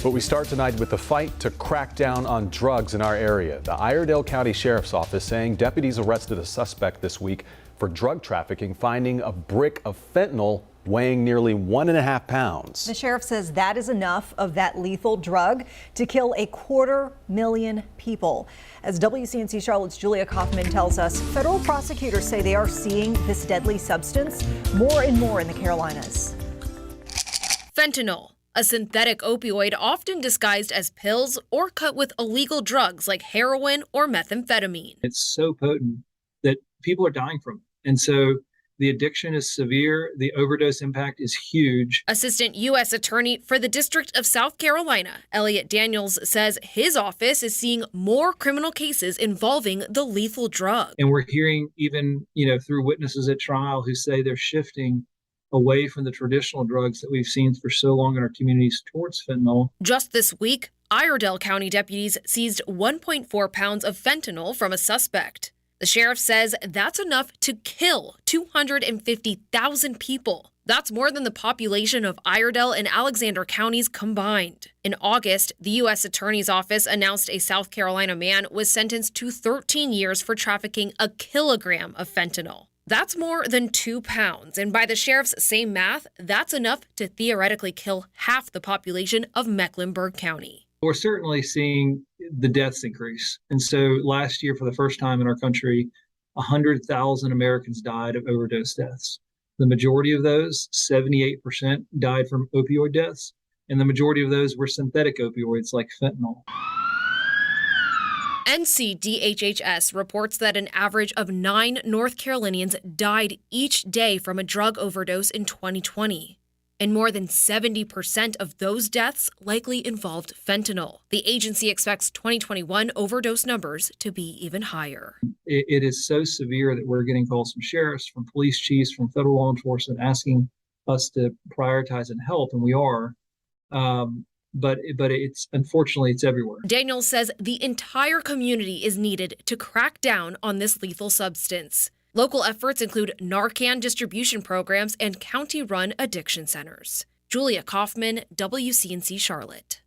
But we start tonight with the fight to crack down on drugs in our area. The Iredell County Sheriff's Office saying deputies arrested a suspect this week for drug trafficking, finding a brick of fentanyl weighing nearly 1.5 pounds. The sheriff says that is enough of that lethal drug to kill 250,000 people. As WCNC Charlotte's Julia Kaufman tells us, federal prosecutors say they are seeing this deadly substance more and more in the Carolinas. Fentanyl, a synthetic opioid often disguised as pills or cut with illegal drugs like heroin or methamphetamine. It's so potent that people are dying from it. And so the addiction is severe. The overdose impact is huge. Assistant U.S. Attorney for the District of South Carolina, Elliot Daniels, says his office is seeing more criminal cases involving the lethal drug. And we're hearing even, through witnesses at trial who say they're shifting away from the traditional drugs that we've seen for so long in our communities towards fentanyl. Just this week, Iredell County deputies seized 1.4 pounds of fentanyl from a suspect. The sheriff says that's enough to kill 250,000 people. That's more than the population of Iredell and Alexander counties combined. In August, the U.S. Attorney's Office announced a South Carolina man was sentenced to 13 years for trafficking a kilogram of fentanyl. That's more than 2 pounds, and by the sheriff's same math, that's enough to theoretically kill half the population of Mecklenburg County. We're certainly seeing the deaths increase. And so last year, for the first time in our country, 100,000 Americans died of overdose deaths. The majority of those, 78%, died from opioid deaths, and the majority of those were synthetic opioids like fentanyl. NCDHHS reports that an average of 9 North Carolinians died each day from a drug overdose in 2020. And more than 70% of those deaths likely involved fentanyl. The agency expects 2021 overdose numbers to be even higher. It is so severe that we're getting calls from sheriffs, from police chiefs, from federal law enforcement asking us to prioritize and help, and we are. But it's unfortunately it's everywhere. Daniels says the entire community is needed to crack down on this lethal substance. Local efforts include Narcan distribution programs and county-run addiction centers. Julia Kaufman, WCNC Charlotte.